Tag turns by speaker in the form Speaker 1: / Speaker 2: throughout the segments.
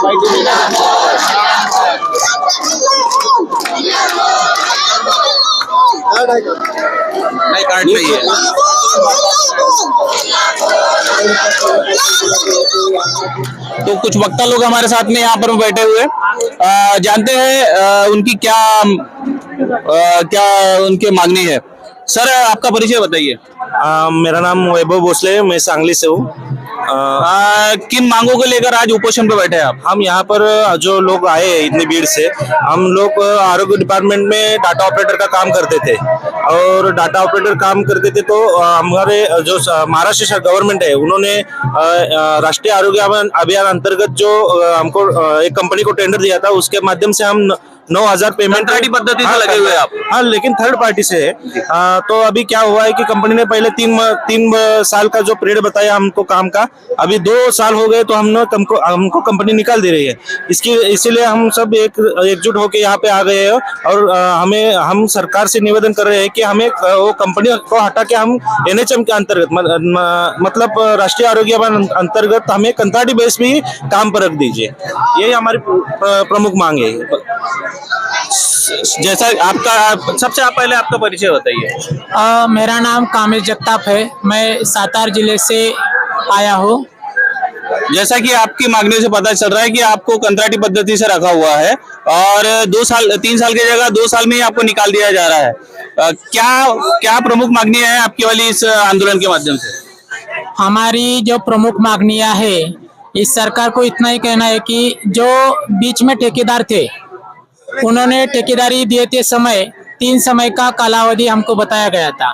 Speaker 1: नहीं कार्ड नहीं है। तो कुछ वक्ता लोग हमारे साथ में यहाँ पर बैठे हुए जानते हैं उनकी क्या उनकी मांगनी है। सर आपका परिचय बताइए।
Speaker 2: मेरा नाम वैभव भोसले है, मैं सांगली से हूँ।
Speaker 1: किन मांगों को लेकर आज उपोषण पे बैठे हैं आप?
Speaker 2: हम यहाँ पर जो लोग आए इतनी भीड़ से, हम लोग आरोग्य डिपार्टमेंट में डाटा ऑपरेटर का काम करते थे और डाटा ऑपरेटर काम करते थे तो हमारे जो महाराष्ट्र गवर्नमेंट है उन्होंने राष्ट्रीय आरोग्य अभियान अंतर्गत जो हमको एक कंपनी को टेंडर दिया था, उसके माध्यम से हम 9,000 पेमेंट
Speaker 1: पद्धति से लगे हुए आप?
Speaker 2: हाँ, लेकिन थर्ड पार्टी से है। तो अभी क्या हुआ है कि कंपनी ने पहले तीन साल का जो पीरियड बताया हमको काम का, अभी 2 साल हो गए तो हमको कंपनी निकाल दे रही है। इसीलिए हम सब एकजुट होकर यहाँ पे आ गए हैं और हम सरकार से निवेदन कर रहे हैं कि हमें वो कंपनी को हटा के हम NHM के अंतर्गत मतलब राष्ट्रीय आरोग्य अभियान अंतर्गत हमें कंत्राटी बेस पे ही काम पर रख दीजिए। यही हमारी प्रमुख मांग है।
Speaker 1: जैसा आपका सबसे आप पहले आपका परिचय बताइए।
Speaker 3: मेरा नाम कामिल जगताप है, मैं सातार जिले से आया हूँ।
Speaker 1: जैसा कि आपकी मांगने से पता चल रहा है कि आपको कंत्राटी पद्धति से रखा हुआ है और 3 साल की जगह 2 साल में ही आपको निकाल दिया जा रहा है। क्या प्रमुख मांगनी है आपकी वाली इस आंदोलन के माध्यम से?
Speaker 3: हमारी जो प्रमुख मांगनियां है, इस सरकार को इतना ही कहना है कि जो बीच में ठेकेदार थे उन्होंने ठेकेदारी दिए थे समय 3 समय का कालावधि हमको बताया गया था।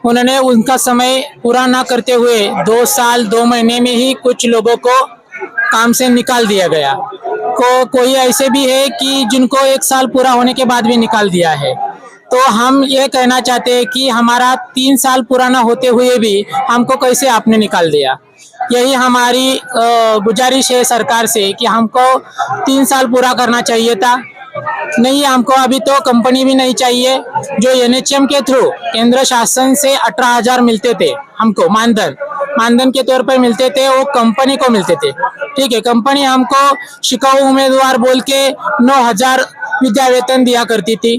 Speaker 3: उन्होंने उनका समय पूरा ना करते हुए 2 साल 2 महीने में ही कुछ लोगों को काम से निकाल दिया गया। कोई ऐसे भी है कि जिनको 1 साल पूरा होने के बाद भी निकाल दिया है। तो हम ये कहना चाहते हैं कि हमारा 3 साल पूरा ना होते हुए भी हमको कैसे आपने निकाल दिया। यही हमारी गुजारिश है सरकार से कि हमको 3 साल पूरा करना चाहिए था। नहीं, हमको अभी तो कंपनी भी नहीं चाहिए। जो NHM के थ्रू केंद्र शासन से 18,000 मिलते थे हमको मानधन के तौर पर मिलते थे, वो कंपनी को मिलते थे। ठीक है, कंपनी हमको शिकाऊ उम्मीदवार बोल के 9,000 विद्या वेतन दिया करती थी।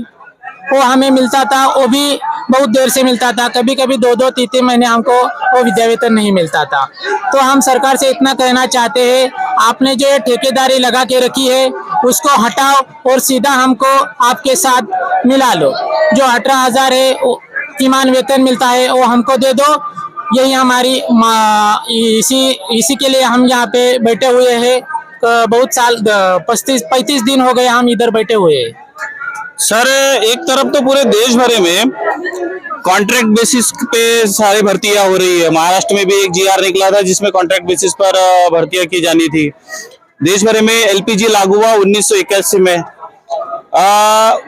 Speaker 3: वो हमें मिलता था, वो भी बहुत देर से मिलता था, कभी कभी 2-2, 3-3 महीने हमको वो विद्या वेतन नहीं मिलता था। तो हम सरकार से इतना कहना चाहते हैं, आपने जो ये ठेकेदारी लगा के रखी है उसको हटाओ और सीधा हमको आपके साथ मिला लो। जो 18,000 है ईमान वेतन मिलता है वो हमको दे दो। यही हमारी इसी के लिए हम यहाँ पे बैठे हुए हैं। बहुत साल 35 दिन हो गए हम इधर बैठे हुए हैं।
Speaker 1: सर, एक तरफ तो पूरे देश भर में कॉन्ट्रैक्ट बेसिस पे सारी भर्तियां हो रही है। महाराष्ट्र में भी एक GR निकला था जिसमें कॉन्ट्रैक्ट बेसिस पर भर्तियां की जानी थी। देश भर में LPG लागू हुआ 1981 में।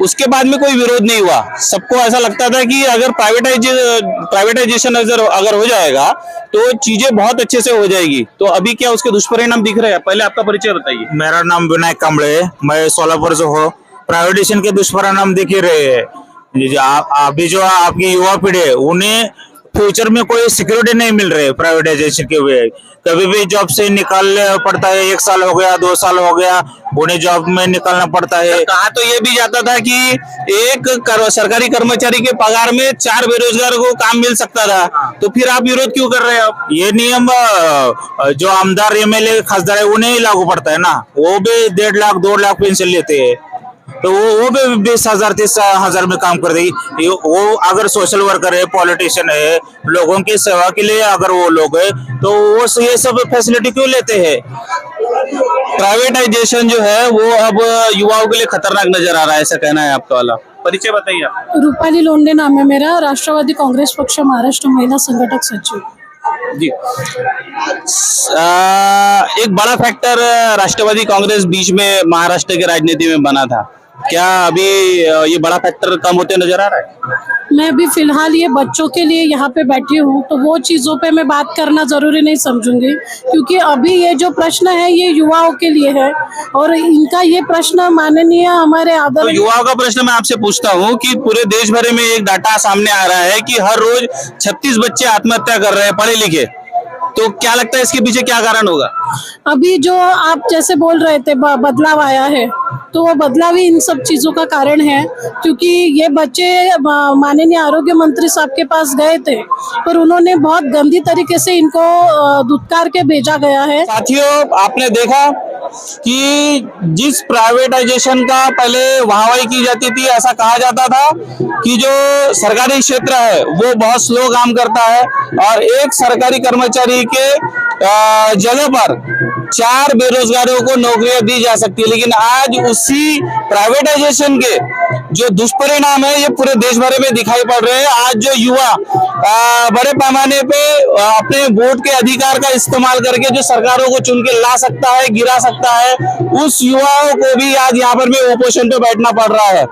Speaker 1: उसके बाद में कोई विरोध नहीं हुआ। सबको ऐसा लगता था कि अगर प्राइवेटाइजेशन अगर हो जाएगा तो चीजें बहुत अच्छे से हो जाएगी। तो अभी क्या उसके दुष्परिणाम दिख रहे हैं? पहले आपका परिचय बताइए।
Speaker 2: मेरा नाम विनायक कांबळे है, मैं सोलापुर से हूँ। प्राइवेटाइजेशन के दुष्परिणाम दिख ही रहे हैं। अभी जो आपकी युवा पीढ़ी है उन्हें फ्यूचर में कोई सिक्योरिटी नहीं मिल रही है प्राइवेटाइजेशन के हुए। कभी भी जॉब से निकालना पड़ता है, 1 साल हो गया, 2 साल हो गया, उन्हें जॉब में निकालना पड़ता है।
Speaker 1: कहा तो ये भी जाता था कि एक सरकारी कर्मचारी के पगार में 4 बेरोजगार को काम मिल सकता था। तो फिर आप विरोध क्यों कर रहे हो?
Speaker 2: ये नियम जो आमदार MLA खासदार है उन्हें ही लागू पड़ता है ना। वो भी 1.5 लाख 2 लाख पेंशन लेते हैं, तो वो भी 20,000 30,000 में काम कर देगी। वो अगर सोशल वर्कर है, पॉलिटिशियन है, लोगों की सेवा के लिए अगर वो लोग है तो वो ये सब फैसिलिटी क्यों लेते हैं?
Speaker 1: प्राइवेटाइजेशन जो है वो अब युवाओं के लिए खतरनाक नजर आ रहा है, ऐसा कहना है आपका वाला। परिचय बताइए आप।
Speaker 4: रूपाली लोंढे नाम है मेरा, राष्ट्रवादी कांग्रेस पक्ष महाराष्ट्र महिला संगठक सचिव
Speaker 1: जी। एक बड़ा फैक्टर राष्ट्रवादी कांग्रेस बीच में महाराष्ट्र की राजनीति में बना था। क्या अभी ये बड़ा फैक्टर कम होते नजर आ रहा है?
Speaker 4: मैं अभी फिलहाल ये बच्चों के लिए यहाँ पे बैठी हूँ, तो वो चीजों पे मैं बात करना जरूरी नहीं समझूंगी, क्योंकि अभी ये जो प्रश्न है ये युवाओं के लिए है और इनका ये प्रश्न माननीय हमारे आदरणीय
Speaker 1: तो युवाओं का प्रश्न मैं आपसे पूछता हूँ कि पूरे देश भर में एक डाटा सामने आ रहा है कि हर रोज 36 बच्चे आत्महत्या कर रहे हैं, पढ़े लिखे। तो क्या लगता है इसके पीछे क्या कारण होगा?
Speaker 4: अभी जो आप जैसे बोल रहे थे बदलाव आया है, तो वो बदलाव ही इन सब चीजों का कारण है, क्योंकि ये बच्चे माननीय आरोग्य मंत्री साहब के पास गए थे, पर उन्होंने बहुत गंदी तरीके से इनको धुतकार के भेजा गया है।
Speaker 1: साथियों, आपने देखा कि जिस प्राइवेटाइजेशन का पहले वाहवाही की जाती थी, ऐसा कहा जाता था कि जो सरकारी क्षेत्र है वो बहुत स्लो काम करता है और एक सरकारी कर्मचारी के जगह पर 4 बेरोजगारों को नौकरियां दी जा सकती है। लेकिन आज उसी प्राइवेटाइजेशन के जो दुष्परिणाम है ये पूरे देश भर में दिखाई पड़ रहे हैं। आज जो युवा बड़े पैमाने पे अपने वोट के अधिकार का इस्तेमाल करके जो सरकारों को चुन के ला सकता है, गिरा सकता है, उस युवाओं को भी आज यहाँ पर में ओपोजिशन पे बैठना पड़ रहा है।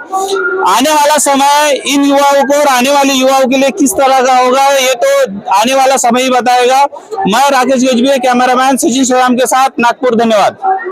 Speaker 1: आने वाला समय इन युवाओं को और आने वाले युवाओं के लिए किस तरह का होगा ये तो आने वाला समय ही बताएगा। मैं राकेश गजबी, कैमरामैन सचिन श्रीराम के साथ नागपुर। धन्यवाद।